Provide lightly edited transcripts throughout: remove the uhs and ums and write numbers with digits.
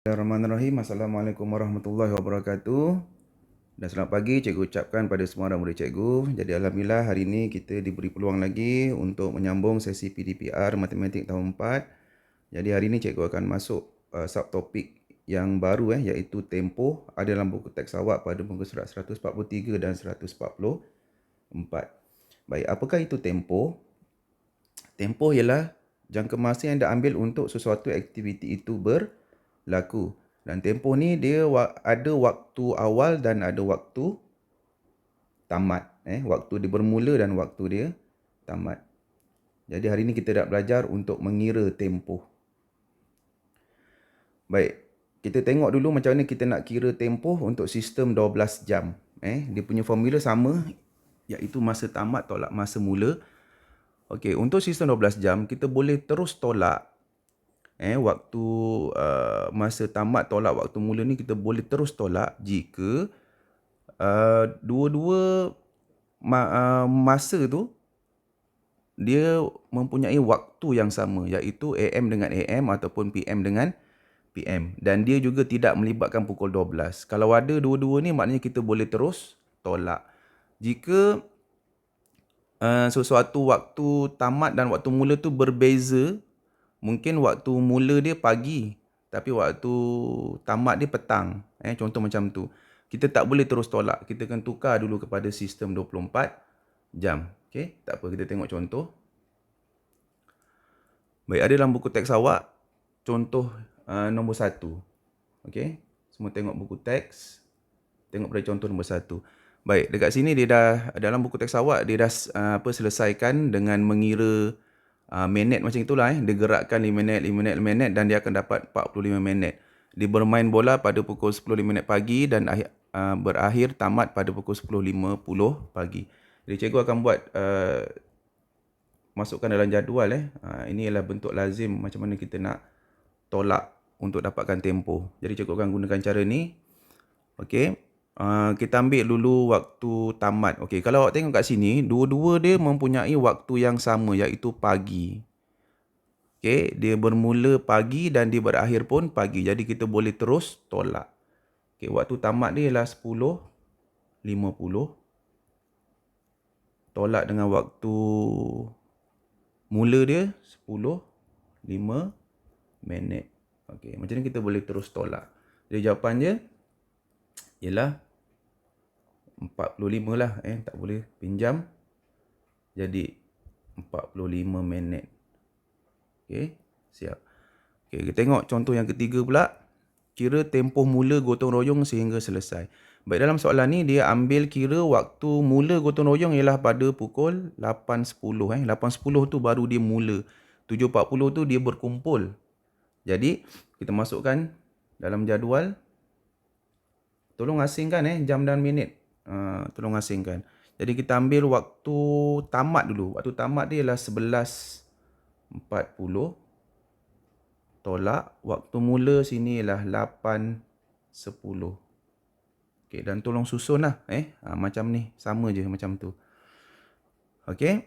Bismillahirrahmanirrahim. Assalamualaikum warahmatullahi wabarakatuh. Dan selamat pagi cikgu ucapkan pada semua murid cikgu. Jadi alhamdulillah hari ini kita diberi peluang lagi untuk menyambung sesi PDPR Matematik tahun 4. Jadi hari ini cikgu akan masuk subtopik yang baru iaitu tempoh ada dalam buku teks awak pada muka surat 143 dan 144. Baik, apakah itu tempoh? Tempoh ialah jangka masa yang anda ambil untuk sesuatu aktiviti itu berlaku. Dan tempoh ni dia ada waktu awal dan ada waktu tamat. Waktu dia bermula dan waktu dia tamat. Jadi hari ini kita nak belajar untuk mengira tempoh. Baik, kita tengok dulu macam mana kita nak kira tempoh untuk sistem 12 jam. Dia punya formula sama, iaitu masa tamat tolak masa mula. Okey, untuk sistem 12 jam, kita boleh terus tolak waktu masa tamat tolak waktu mula ni kita boleh terus tolak jika dua-dua masa tu dia mempunyai waktu yang sama, iaitu AM dengan AM ataupun PM dengan PM, dan dia juga tidak melibatkan pukul 12. Kalau ada dua-dua ni maknanya kita boleh terus tolak. Jika sesuatu waktu tamat dan waktu mula tu berbeza, mungkin waktu mula dia pagi tapi waktu tamat dia petang. Contoh macam tu. Kita tak boleh terus tolak. Kita akan tukar dulu kepada sistem 24 jam. Okey, tak apa, kita tengok contoh. Baik, ada dalam buku teks awak contoh nombor 1. Okey, semua tengok buku teks. Tengok pada contoh nombor 1. Baik, dekat sini dia dah dalam buku teks awak dia dah selesaikan dengan mengira minit macam itulah. Dia gerakkan 5 minit, 5 minit, 5 minit dan dia akan dapat 45 minit. Dia bermain bola pada pukul 10.05 pagi dan berakhir tamat pada pukul 10.50 pagi. Jadi cikgu akan buat masukkan dalam jadual. Ini ialah bentuk lazim macam mana kita nak tolak untuk dapatkan tempoh. Jadi cikgu akan gunakan cara ni. Okey. Kita ambil dulu waktu tamat. Okey, kalau awak tengok kat sini, dua-dua dia mempunyai waktu yang sama, iaitu pagi. Okey, dia bermula pagi dan dia berakhir pun pagi. Jadi kita boleh terus tolak. Okey, waktu tamat dia ialah 10.50. Tolak dengan waktu mula dia 10.5 minit. Okey, macam ni kita boleh terus tolak. Jadi jawapannya ialah 45 lah. Tak boleh pinjam. Jadi 45 minit. Okey, siap. Okey, kita tengok contoh yang ketiga pula. Kira tempoh mula gotong royong sehingga selesai. Baik, dalam soalan ni dia ambil kira waktu mula gotong royong ialah pada pukul 8.10. 8.10 tu baru dia mula. 7.40 tu dia berkumpul. Jadi kita masukkan dalam jadual. Tolong asingkan jam dan minit. Tolong asingkan. Jadi kita ambil waktu tamat dulu. Waktu tamat dia ialah 11.40. Tolak. Waktu mula sini ialah 8.10. Okey, dan tolong susun lah. Macam ni. Sama je macam tu. Okey.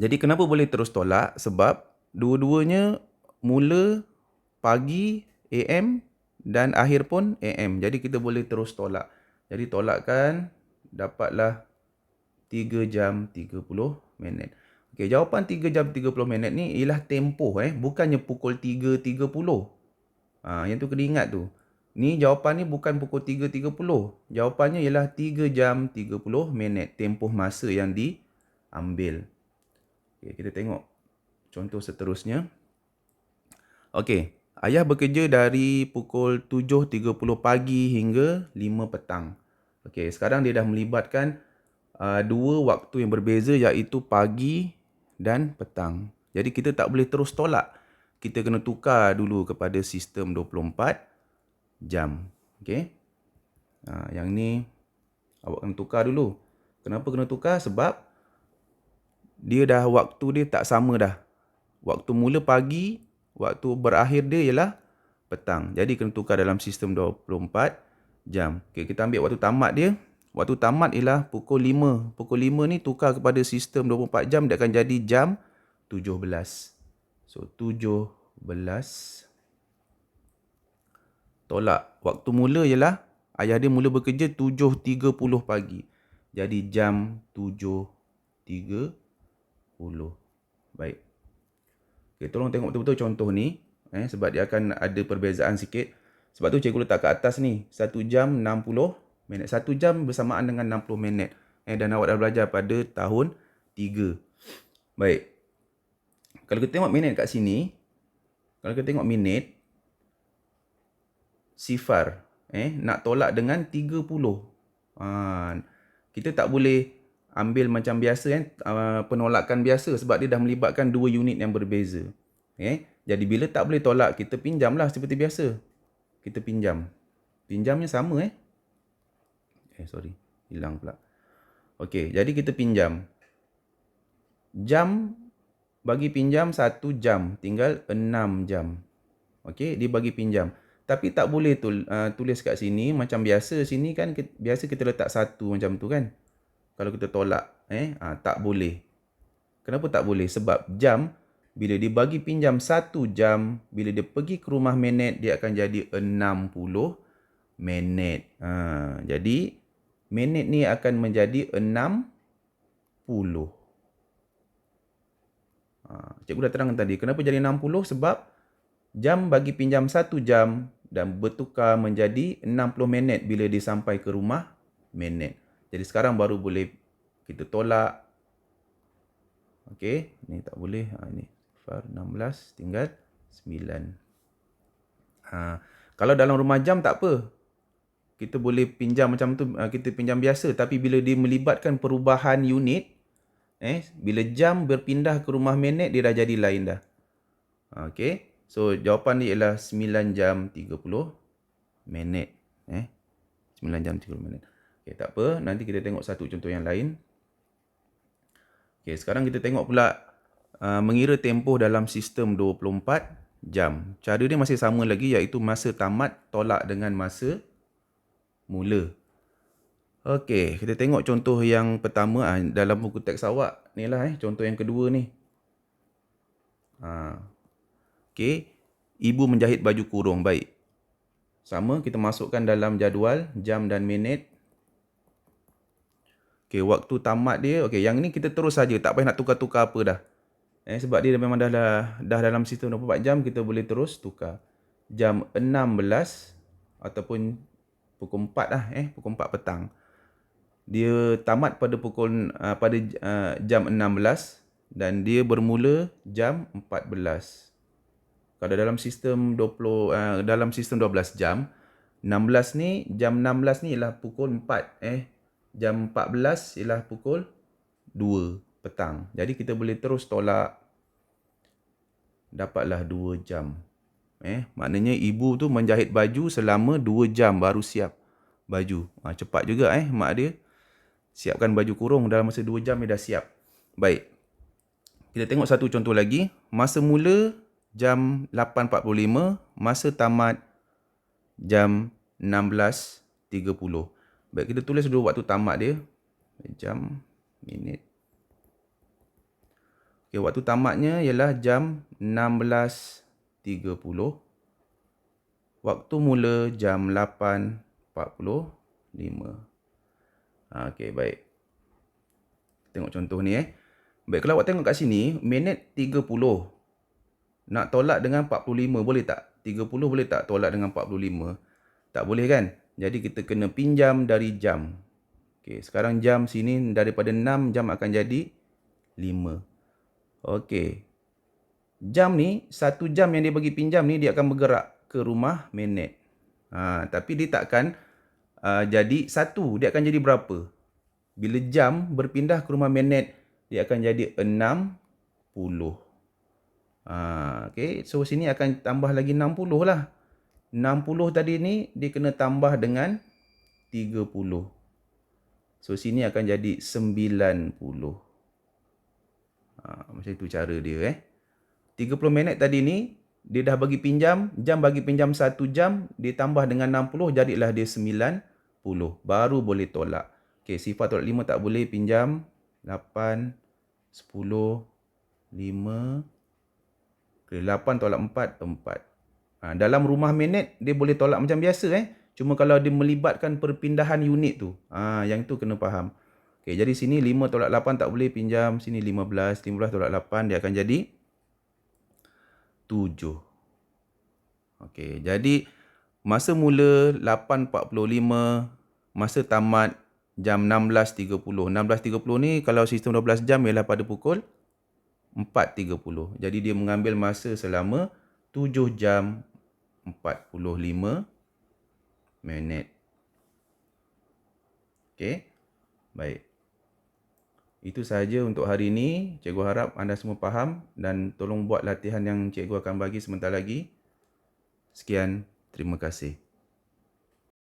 Jadi kenapa boleh terus tolak? Sebab dua-duanya mula pagi AM dan akhir pun AM. Jadi kita boleh terus tolak. Jadi tolakkan dapatlah 3 jam 30 minit. Okey, jawapan 3 jam 30 minit ni ialah tempoh. Bukannya pukul 3.30. Yang tu kena ingat tu. Ni jawapan ni bukan pukul 3.30. Jawapannya ialah 3 jam 30 minit. Tempoh masa yang diambil. Okey, kita tengok contoh seterusnya. Okey, ayah bekerja dari pukul 7.30 pagi hingga 5 petang. Okey, sekarang dia dah melibatkan dua waktu yang berbeza, iaitu pagi dan petang. Jadi kita tak boleh terus tolak. Kita kena tukar dulu kepada sistem 24 jam. Okey. Yang ni awak kena tukar dulu. Kenapa kena tukar? Sebab dia dah waktu dia tak sama dah. Waktu mula pagi, waktu berakhir dia ialah petang. Jadi kena tukar dalam sistem 24 jam. Okey, kita ambil waktu tamat dia. Waktu tamat ialah pukul 5. Pukul 5 ni tukar kepada sistem 24 jam, dia akan jadi jam 17. So 17 tolak. Waktu mula ialah ayah dia mula bekerja 7.30 pagi. Jadi jam 7.30. Baik. Okay, tolong tengok betul-betul contoh ni. Sebab dia akan ada perbezaan sikit. Sebab tu cikgu letak kat atas ni. 1 jam 60 minit. 1 jam bersamaan dengan 60 minit. Dan awak dah belajar pada tahun 3. Baik. Kalau kita tengok minit kat sini. Kalau kita tengok minit. Sifar. Nak tolak dengan 30. Kita tak boleh ambil macam biasa penolakan biasa sebab dia dah melibatkan dua unit yang berbeza. Jadi bila tak boleh tolak, kita pinjamlah seperti biasa. Kita pinjam. Pinjamnya sama sorry, hilang pula. Okey, jadi kita pinjam. Jam bagi pinjam 1 jam, tinggal 6 jam. Okey, dia bagi pinjam. Tapi tak boleh tulis kat sini macam biasa. Sini kan biasa kita letak 1 macam tu kan. Kalau kita tolak, tak boleh. Kenapa tak boleh? Sebab jam, bila dia bagi pinjam 1 jam, bila dia pergi ke rumah minit, dia akan jadi 60 minit. Jadi, minit ni akan menjadi 60. Cikgu dah terangkan tadi. Kenapa jadi 60? Sebab jam bagi pinjam 1 jam dan bertukar menjadi 60 minit bila dia sampai ke rumah minit. Jadi sekarang baru boleh kita tolak. Okey, ni tak boleh. Ni 16 tinggal 9. Kalau dalam rumah jam tak apa. Kita boleh pinjam macam tu, kita pinjam biasa. Tapi bila dia melibatkan perubahan unit, bila jam berpindah ke rumah minit, dia dah jadi lain dah. Okey, so jawapan dia ialah 9 jam 30 minit. 9 jam 30 minit. Okey, tak apa. Nanti kita tengok satu contoh yang lain. Okey, sekarang kita tengok pula mengira tempoh dalam sistem 24 jam. Cara dia masih sama lagi, iaitu masa tamat tolak dengan masa mula. Okey, kita tengok contoh yang pertama dalam buku teks awak. Ni lah contoh yang kedua ni. Okey, ibu menjahit baju kurung. Baik. Sama, kita masukkan dalam jadual jam dan minit. Okey, waktu tamat dia. Okey, yang ni kita terus saja, tak payah nak tukar-tukar apa dah. Sebab dia memang dah dalam sistem 24 jam, kita boleh terus tukar. Jam 16 ataupun pukul 4 lah, pukul 4 petang. Dia tamat pada jam 16 dan dia bermula jam 14. Kalau dalam sistem 12 jam, 16 ni, jam 16 ni ialah pukul 4. Jam 14 ialah pukul 2 petang. Jadi kita boleh terus tolak. Dapatlah 2 jam. Maknanya ibu tu menjahit baju selama 2 jam baru siap baju. Cepat juga mak dia. Siapkan baju kurung dalam masa 2 jam dia dah siap. Baik. Kita tengok satu contoh lagi. Masa mula jam 8.45. Masa tamat jam 16.30. Baik, kita tulis dulu waktu tamat dia. Jam, minit. Okey, waktu tamatnya ialah jam 16.30. Waktu mula jam 8.45. Okey, baik. Tengok contoh ni Baik, kalau awak tengok kat sini, minit 30. Nak tolak dengan 45, boleh tak? 30 boleh tak tolak dengan 45? Tak boleh kan? Jadi kita kena pinjam dari jam. Okey, sekarang jam sini daripada 6 jam akan jadi 5. Okey. Jam ni, 1 jam yang dia bagi pinjam ni, dia akan bergerak ke rumah minit. Tapi dia takkan jadi 1. Dia akan jadi berapa? Bila jam berpindah ke rumah minit, dia akan jadi 60. Okey, so sini akan tambah lagi 60 lah. 60 tadi ni, dia kena tambah dengan 30. So, sini akan jadi 90. Macam itu cara dia 30 minit tadi ni, dia dah bagi pinjam. Jam bagi pinjam 1 jam, dia tambah dengan 60, jadilah dia 90. Baru boleh tolak. Okey, sifar tolak 5 tak boleh. Pinjam 8, 10, 5. Okay, 8 tolak 4, 4. Dalam rumah minit, dia boleh tolak macam biasa. Cuma kalau dia melibatkan perpindahan unit tu, yang tu kena faham. Okay, jadi sini 5 tolak 8 tak boleh pinjam. Sini 15. 15 tolak 8, dia akan jadi 7. Okay, jadi masa mula 8.45, masa tamat jam 16.30. 16.30 ni kalau sistem 12 jam ialah pada pukul 4.30. Jadi dia mengambil masa selama 7 jam 45 minit. Okey. Baik. Itu sahaja untuk hari ini. Cikgu harap anda semua faham dan tolong buat latihan yang cikgu akan bagi sebentar lagi. Sekian, terima kasih.